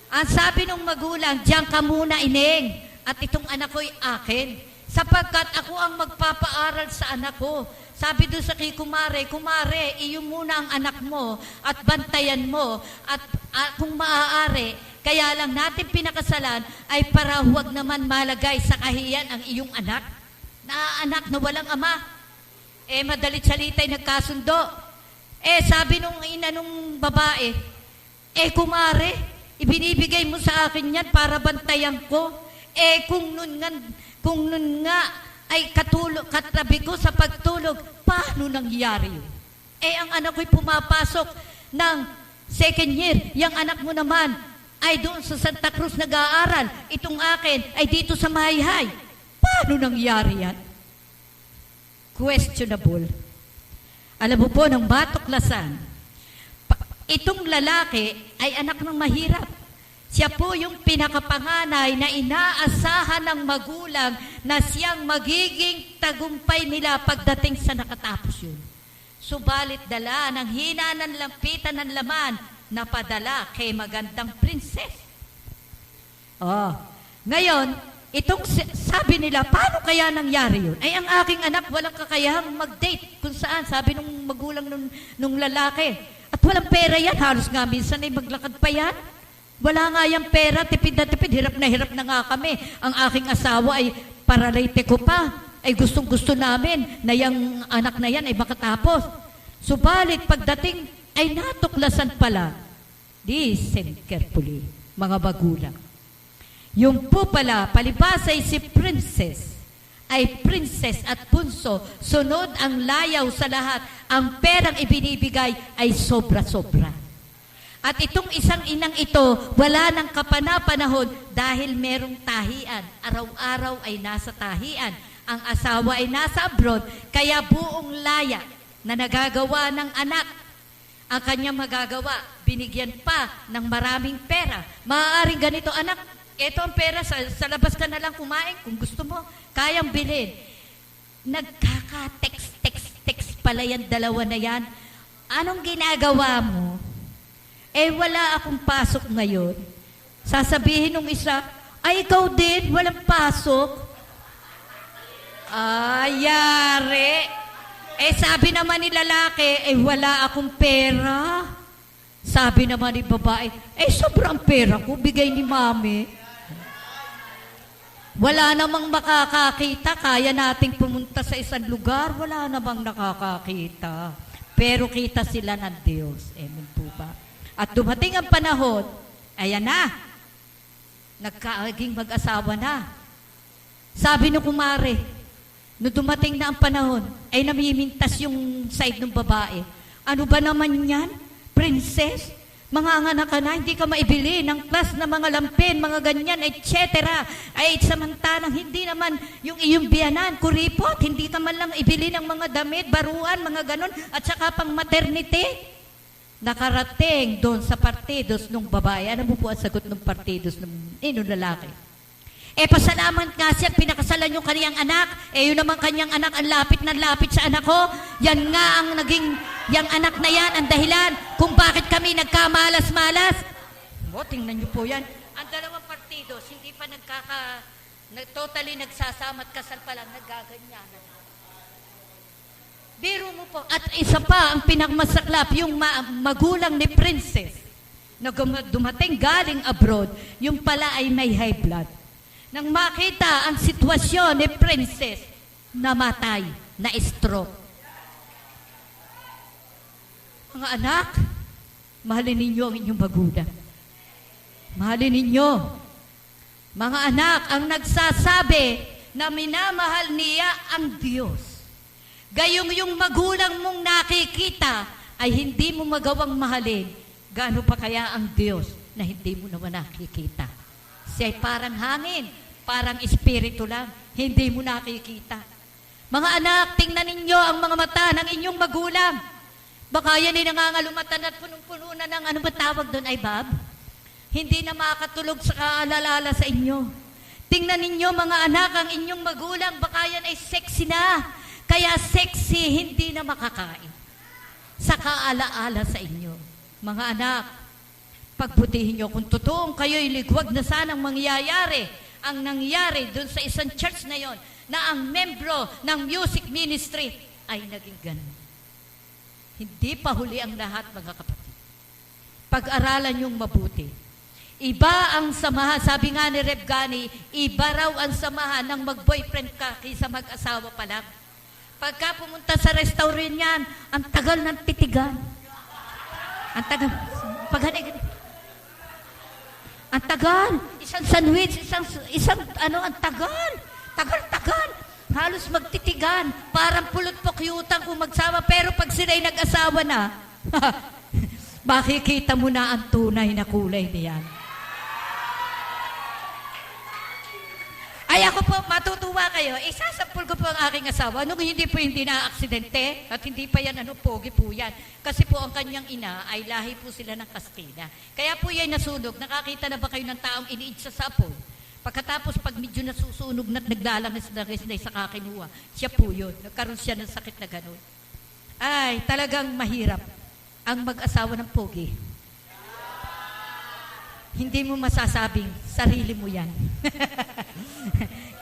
Ang sabi ng magulang, diyan ka muna, ineng, at itong anak ko'y akin, sapagkat ako ang magpapaaral sa anak ko. Sabi doon sa kay kumare, kumare, iyo muna ang anak mo at bantayan mo at kung maaari, kaya lang natin pinakasalan ay para huwag naman malagay sa kahiyan ang iyong anak. Na anak na walang ama. Madalit salita'y nagkasundo. Sabi nung ina nung babae, kumare, ibinibigay mo sa akin yan para bantayan ko. Kung nun nga ay katabi ko sa pagtulog, paano nangyari yun? Ang anak ko'y pumapasok ng second year. Yang anak mo naman ay doon sa Santa Cruz nag-aaral. Itong akin ay dito sa Mahayhay. Paano nangyari yan? Questionable. Alam mo po, ng matuklasan, itong lalaki ay anak ng mahirap. Siya po yung pinakapanganay na inaasahan ng magulang na siyang magiging tagumpay nila pagdating sa nakatapos yun. Subalit dala ng hina ng lampitan ng laman na padala kay magandang princess. Ngayon, itong sabi nila, paano kaya nangyari yun? Ang aking anak walang kakayahang mag-date kung saan, sabi nung magulang nung lalaki. At walang pera yan, halos nga minsan ay maglakad pa yan. Wala nga yung pera, tipid hirap na nga kami. Ang aking asawa ay paralytiko pa. Ay gustong-gusto namin na yung anak na yan ay makatapos. Subalit pagdating ay natuklasan pala, listen carefully, mga magulang. Yung po pala, palibas ay si princess, ay princess at bunso, sunod ang layaw sa lahat, ang perang ibinibigay ay sobra-sobra. At itong isang inang ito, wala nang kapana-panahon dahil merong tahian. Araw-araw ay nasa tahian. Ang asawa ay nasa abroad, kaya buong laya na nagagawa ng anak. ang kanyang magagawa. Binigyan pa ng maraming pera. Maaaring ganito, anak, ito ang pera, sa labas ka na lang kumain. Kung gusto mo, kayang bilhin. Nagkaka-text pala yan, dalawa na yan. Anong ginagawa mo? Wala akong pasok ngayon. Sasabihin ng isa, ay ikaw din, walang pasok. Yari. Sabi naman ni lalaki, wala akong pera. Sabi naman ni babae, sobrang pera ko, bigay ni mami. Wala namang makakakita, kaya nating pumunta sa isang lugar, wala namang nakakakita. Pero kita sila ng Diyos. Amen po ba? At dumating ang panahon, ayan na, nagkaaging mag-asawa na. Sabi ng kumare, no dumating na ang panahon, ay namimintas yung side ng babae. Ano ba naman yan? Princess? Mga anak ka na, hindi ka maibili ng class na mga lampin, mga ganyan, etc. Ay samantalang hindi naman yung iyong biyanan, kuripot, hindi ka man lang ibili ng mga damit, baruan, mga ganon, at saka pang maternity. Nakarating doon sa partidos ng babae. Ano mo po ang sagot ng partidos ng lalaki? Pasalamat nga siya, pinakasalan yung kaniyang anak. Yun naman kanyang anak, ang lapit na lapit sa anak ko. Yan nga ang naging, yung anak na yan, ang dahilan kung bakit kami nagkamalas-malas. Tingnan niyo po yan. Ang dalawang partidos, hindi pa totally nagsasama at kasal pa lang, nagaganyanan. Biro mo po. At isa pa, ang pinakmasaklap, yung magulang ni Princess, na dumating galing abroad, yung pala ay may high blood. Nang makita ang sitwasyon ni Princess, namatay, na stroke. Mga anak, mahalin ninyo ang inyong magulang. Mahalin ninyo. Mga anak, ang nagsasabi na minamahal niya ang Diyos. Gayong yung magulang mong nakikita ay hindi mo magawang mahalin. Gaano pa kaya ang Diyos na hindi mo naman nakikita? Siya ay parang hangin, parang espiritu lang, hindi mo nakikita. Mga anak, tingnan ninyo ang mga mata ng inyong magulang. Baka yan ay nangangalumatan at punong-puno na ng ano ba tawag doon ay Bob? Hindi na makatulog sa kaalalala sa inyo. Tingnan ninyo mga anak, ang inyong magulang, baka yan ay sexy na. Kaya sexy, hindi na makakain. Sa kaalaala sa inyo. Mga anak, pagbutihin nyo kung totoong kayo'y ligwag na sanang mangyayari ang nangyari doon sa isang church na yon na ang membro ng music ministry ay naging ganun. Hindi pa huli ang lahat, mga kapatid. Pag-aralan yung mabuti. Iba ang samahan, sabi nga ni Rev Gani, iba raw ang samahan ng mag-boyfriend ka kaysa mag-asawa pa lang. Pagka pumunta sa restaurant yan, ang tagal ng titigan. Ang tagal. Paghanay-ganay. Ang tagal. Isang sandwich, isang ang tagal. Tagal. Halos magtitigan. Parang pulot po kyutang kung magsama. Pero pag sila'y nag-asawa na, makikita mo na ang tunay na kulay niyan. Ay ako po, matutuwa kayo, isasampul ko po ang aking asawa nung hindi na aksidente at hindi pa yan, pogi po yan. Kasi po ang kanyang ina ay lahi po sila ng Kastila. Kaya po yan nasunog. Nakakita na ba kayo ng taong iniid sa sapon? Pagkatapos pag medyo nasusunog na't naglalangas na sa kakinuha, siya po yun. Nagkaroon siya ng sakit na gano'n. Ay, talagang mahirap ang mag-asawa ng pogi. Hindi mo masasabing, sarili mo yan.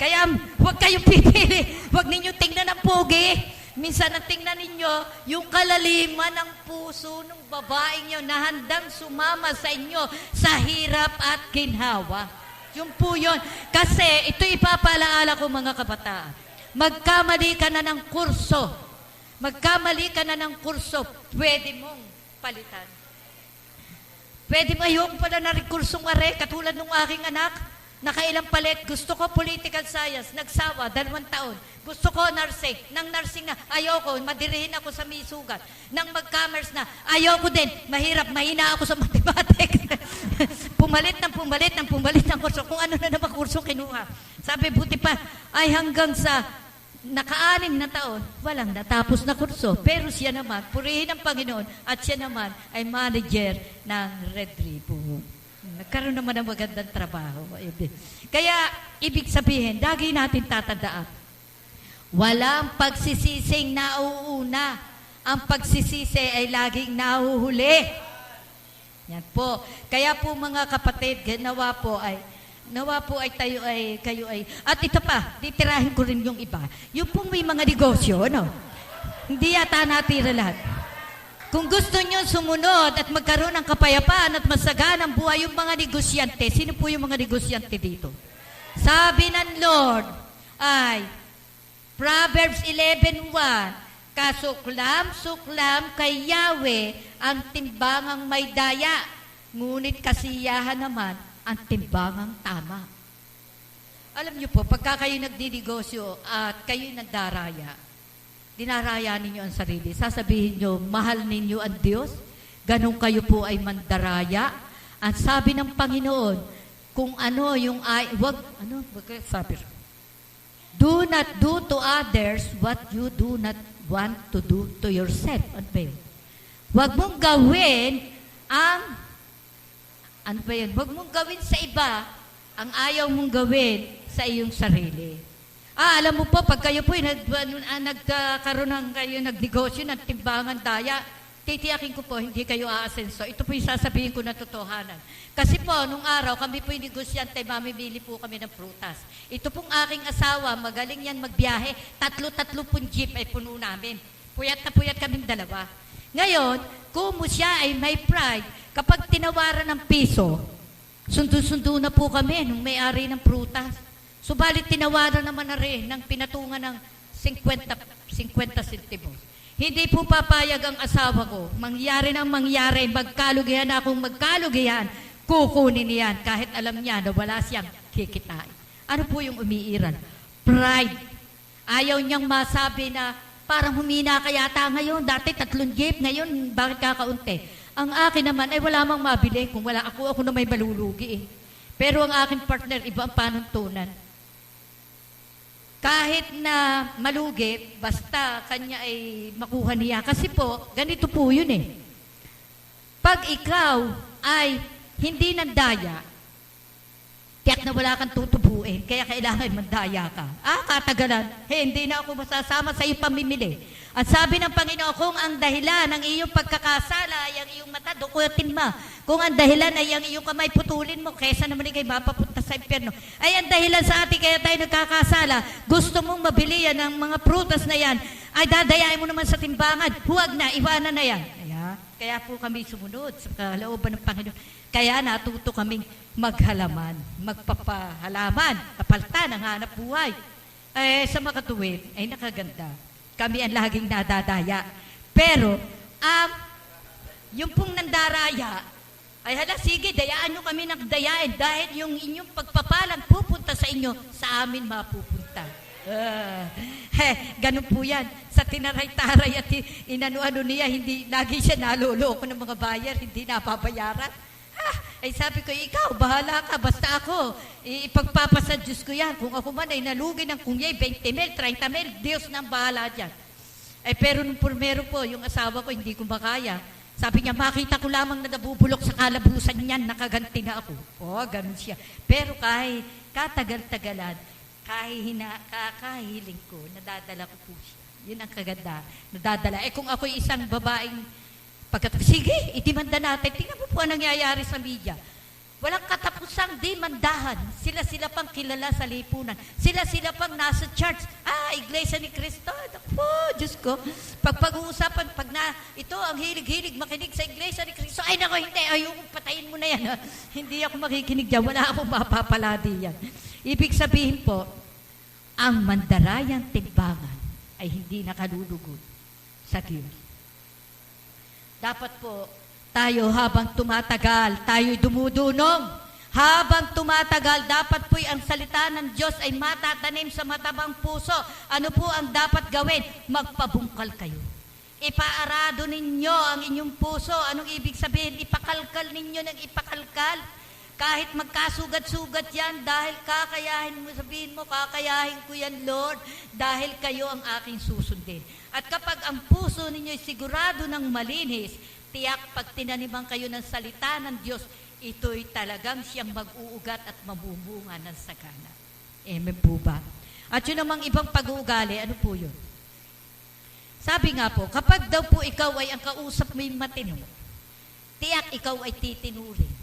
Kaya huwag kayong pipili. Huwag ninyo tingnan ang pogi. Minsan na tingnan ninyo yung kalaliman ng puso ng babaeng nyo na handang sumama sa inyo sa hirap at ginhawa. Yung po yun. Kasi ito ipapalaala ko mga kabataan. Magkamali ka na ng kurso. Pwede mong palitan. Pwede mo ayoko pala na rin kursong are, katulad ng aking anak, nakailang palit, gusto ko political science, nagsawa, 2 taon. Gusto ko nursing, nang nursing na, ayoko, madirihin ako sa misugat. Nang mag-commerce na, ayoko din, mahina ako sa mathematics. pumalit ng kurso, kung ano na naman kurso kinuha. Sabi, buti pa, ay hanggang sa naka-anim na taon, walang natapos na kurso. Pero siya naman, purihin ang Panginoon, at siya naman ay manager ng Red Ribbon. Nagkaroon naman ng magandang trabaho. Kaya, ibig sabihin, lagi natin tatandaan, walang pagsisising nauuna. Ang pagsisisi ay laging nahuhuli. Yan po. Kaya po mga kapatid, nawa po ay kayo ay, at ito pa, titirahin ko rin yung iba. Yung pong may mga negosyo, no? Hindi yata natira lahat. Kung gusto nyo sumunod at magkaroon ng kapayapaan at masaganang buhay yung mga negosyante, sino po yung mga negosyante dito? Sabi ng Lord ay, Proverbs 11:1, kasuklam-suklam kay Yahweh ang timbangang may daya, ngunit kasiyahan naman ang timbangang tama. Alam niyo po, pagka kayo nagdinegosyo at kayo nagdaraya, dinaraya ninyo ang sarili. Sasabihin nyo, mahal ninyo ang Diyos. Ganun kayo po ay mandaraya. Ang sabi ng Panginoon, kung ano yung sabi? Do not do to others what you do not want to do to yourself. Ano ba yun? Huwag mong gawin Huwag mong gawin sa iba ang ayaw mong gawin sa iyong sarili. Alam mo po, pag kayo po nagkaroon kayo nagnegosyo ng timbangan daya, titiyakin ko po, hindi kayo aasenso. Ito po yung sasabihin ko na totohanan. Kasi po, nung araw, kami po yung negosyante, mamimili po kami ng prutas. Ito pong aking asawa, magaling yan magbiyahe, 30 pong jeep ay puno namin. Puyat na puyat kaming dalawa. Ngayon, kung siya ay may pride, kapag tinawaran ng piso, sundo-sundo na po kami nung may-ari ng prutas. Subalit tinawaran naman na rin ng pinatungan ng 50 sentimos. Hindi po papayag ang asawa ko. Mangyari ng mangyari, magkalugihan akong magkalugihan, kukunin niyan kahit alam niya na wala siyang kikitain. Ano po yung umiiran? Pride. Ayaw niyang masabi na parang humina ka yata ngayon. Dati 3 jeep, ngayon bakit kakaunti? Ang akin naman ay wala mang mabili. Kung wala ako na may malulugi eh. Pero ang aking partner, iba ang panuntunan. Kahit na malugi, basta kanya ay makuha niya. Kasi po, ganito po yun eh. Pag ikaw ay hindi nandaya, tiyak na wala kang tutubuin, kaya kailangan mandaya ka. Katagalan, hindi na ako masasama sa iyong pamimili. At sabi ng Panginoon, kung ang dahilan ng iyong pagkakasala ay ang iyong mata, dukutin mo. Kung ang dahilan ay ang iyong kamay, putulin mo, kesa naman ikay mapapunta sa impyerno. Ay ang dahilan sa atin kaya tayo nagkakasala, gusto mong mabili yan ng mga prutas na yan, ay dadayain mo naman sa timbangan, huwag na, iwanan na yan. Kaya po kami sumunod sa kalooban ng Panginoon. Kaya natuto kaming maghalaman, magpapahalaman, kapaltan ang hanap buhay. Sa makatuwid, ay nakaganda. Kami ang laging nadadaya. Pero, yung pong nandaraya, ay sige, dayaan nyo kami ng dayain dahil yung inyong pagpapalang pupunta sa inyo, sa amin mapupunta. Ganun po yan. Sa tinaray-taray at inano-ano niya, hindi, lagi siya naloloko ng mga bayar, hindi napapayaran. Ay sabi ko, ikaw, bahala ka, basta ako, ipagpapasa Diyos ko yan. Kung ako man ay nalugi ng kunyay, 20 mil, 30 mil, Diyos na ang bahala dyan. Pero nung primero po, yung asawa ko, hindi ko makaya. Sabi niya, makita ko lamang na nabubulok sa kalabusan niyan, nakaganti na ako. Ganun siya. Pero kahit katagal-tagalan, kakahiling ko, nadadala ko po siya. Yun ang kaganda, nadadala. Kung ako'y isang babaeng sige, itimanda natin. Tingnan mo po ang nangyayari sa media. Walang katapusang demandahan. Sila pang kilala sa lipunan. Sila pang nasa church. Iglesia ni Cristo. Diyos ko. Pag-uusapan, ito ang hilig-hilig makinig sa Iglesia ni Cristo. Ay, nako, hindi. Ayun, patayin mo na yan. Hindi ako makikinig dyan. Wala akong mapapala diyan. Ibig sabihin po, ang mandarayang timbangan ay hindi nakalulugod sa Diyos. Dapat po, tayo habang tumatagal, tayo'y dumudunong. Habang tumatagal, dapat po'y ang salita ng Diyos ay matatanim sa matabang puso. Ano po ang dapat gawin? Magpabungkal kayo. Ipaarado ninyo ang inyong puso. Anong ibig sabihin? Ipakalkal ninyo ng ipakalkal. Kahit magkasugat-sugat yan, dahil kakayahin mo, sabihin mo, kakayahin ko yan, Lord, dahil kayo ang aking susundin. At kapag ang puso ninyo ay sigurado ng malinis, tiyak pag tinaniman kayo ng salita ng Diyos, ito'y talagang siyang mag-uugat at mabumunga ng sagana. Amen po ba? At yun namang ibang pag-uugali, ano po yun? Sabi nga po, kapag daw po ikaw ay ang kausap mo yung matino, tiyak ikaw ay titinurin.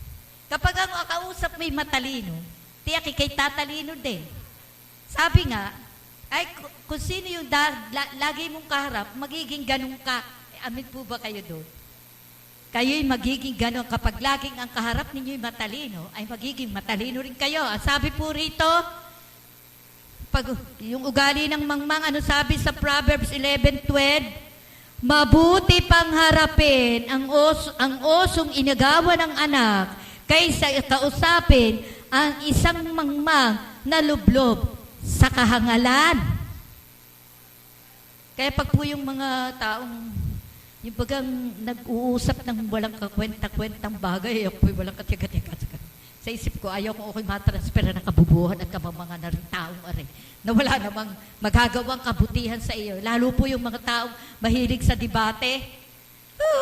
Kapag ang kausap may matalino, tiyak ikay tatalino din. Sabi nga, ay kung sino yung lagi mong kaharap, magiging ganun ka. Amin po ba kayo doon? Kayo'y magiging ganun. Kapag laging ang kaharap ninyo'y matalino, ay magiging matalino rin kayo. Ang sabi po rito, pag yung ugali ng mangmang, ano sabi sa Proverbs 11:12? Mabuti pang harapin ang osong inagawa ng anak kaysa kausapin ang isang mangmang na lublob sa kahangalan. Kaya pag po yung mga taong, yung bagang nag-uusap ng walang kakwenta-kwentang bagay, ako po walang katiga-tiga. Sa isip ko, ayaw ko ako'y matransfera ng kabubuhan at kamamanga na rin taong aray, na wala namang magagawang kabutihan sa iyo. Lalo po yung mga taong mahilig sa debate.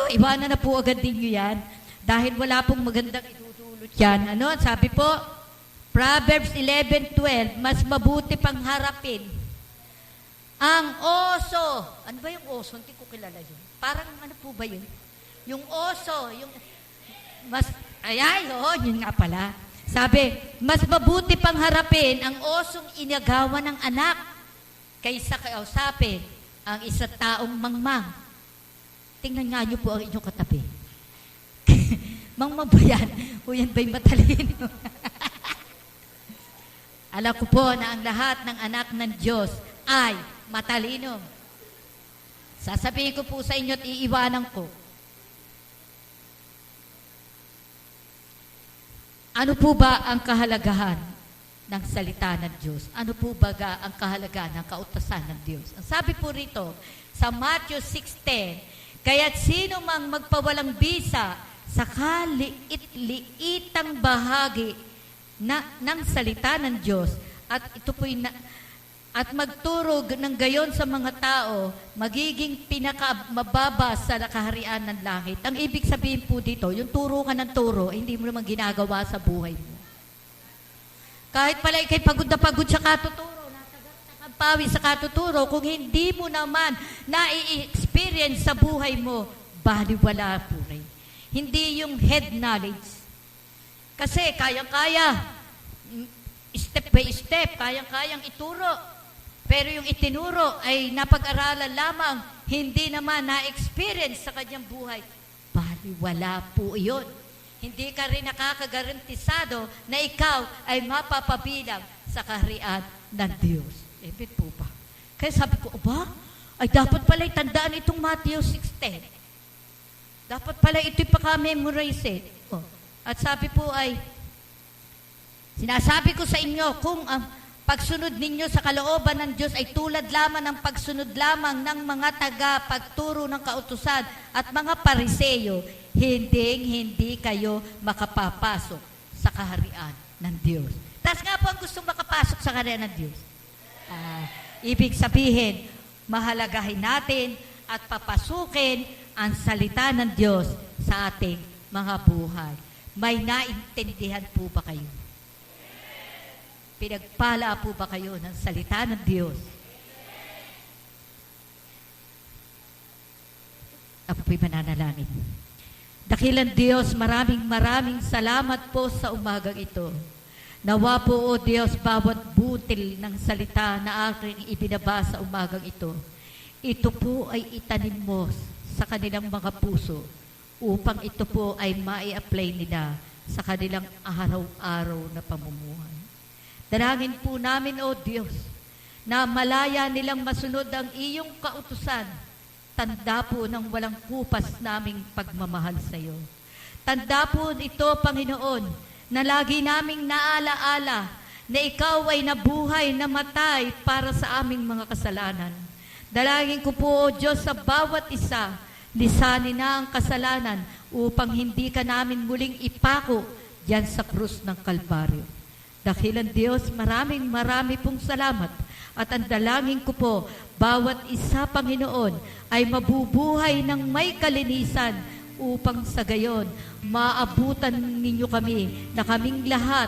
Iwanan na po agad ninyo yan dahil wala pong magandang idudulot yan. Ano? Sabi po, Proverbs 11:12, mas mabuti pang harapin ang oso. Ano ba yung oso? Hindi ko kilala yun. Parang ano po ba yun? Yung oso, yung mas, yun nga pala. Sabi, mas mabuti pang harapin ang osong inagawa ng anak kaysa kausapin ang isa taong mangmang. Tingnan nga niyo po ang inyong katabi. Mangmang ba yan? O yan ba'y matalino? Alam ko po na ang lahat ng anak ng Diyos ay matalino. Sasabihin ko po sa inyo at iiwanan ko. Ano po ba ang kahalagahan ng salita ng Diyos? Ano po ba ang kahalagahan ng kautusan ng Diyos? Ang sabi po rito sa Matthew 6:10, kaya't sino mang magpawalang bisa sa kaliit-liitang bahagi ng salita ng Diyos at ito po'y at magturo ng gayon sa mga tao, magiging pinakamababa sa kaharian ng langit. Ang ibig sabihin po dito, yung turo ka ng turo, hindi mo naman ginagawa sa buhay mo. Kahit pala ikay pagod na pagod sa katuturo, natagat pawi sa katuturo, kung hindi mo naman na-experience sa buhay mo, baliwala po rin. Hindi yung head knowledge. Kasi kayang-kaya, step by step, kayang-kayang ituro. Pero yung itinuro ay napag-aralan lamang, hindi naman na-experience sa kanyang buhay. Baliwala po iyon. Hindi ka rin nakakagarantisado na ikaw ay mapapabilang sa kaharian ng Diyos. Amen po ba? Kaya sabi ko, ay dapat pala itandaan itong Matthew 6:10. Dapat pala ito'y paka-memorize. At sabi po ay, sinasabi ko sa inyo, kung pagsunod ninyo sa kalooban ng Diyos ay tulad lamang ng pagsunod lamang ng mga taga-pagturo ng kautusan at mga pariseyo, hindi kayo makapapasok sa kaharian ng Diyos. Tas nga po ang gustong makapasok sa kaharian ng Diyos. Ibig sabihin, mahalagahin natin at papasukin ang salita ng Diyos sa ating mga buhay. May naintindihan po ba kayo? Pinagpala po ba kayo ng salita ng Diyos? Ako po'y mananalangin. Dakilang Diyos, maraming salamat po sa umagang ito. Nawa po, O Diyos, bawat butil ng salita na aking ibinaba sa umagang ito, ito po ay itanim mo sa kanilang mga puso upang ito po ay mai-apply nila sa kanilang araw-araw na pamumuhay. Dalangin po namin, O Diyos, na malaya nilang masunod ang iyong kautusan. Tanda po ng walang kupas naming pagmamahal sa iyo. Tanda po ito, Panginoon, na lagi naming naalaala na ikaw ay nabuhay, namatay para sa aming mga kasalanan. Dalangin ko po, O Diyos, sa bawat isa, lisanin na ang kasalanan upang hindi ka namin muling ipako diyan sa krus ng Kalbaryo. Dakilang Diyos, marami pong salamat. At ang dalangin ko po, bawat isa, Panginoon, ay mabubuhay ng may kalinisan upang sa gayon, maabutan ninyo kami na kaming lahat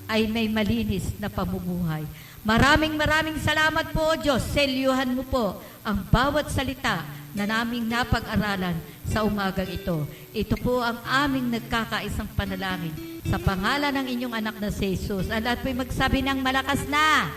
ay may malinis na pamumuhay. Maraming salamat po, O Diyos. Selyuhan mo po ang bawat salita na naming napag-aralan sa umagang ito. Ito po ang aming nagkakaisang panalangin sa pangalan ng inyong anak na si Jesus. At lahat po'y magsabi ng malakas na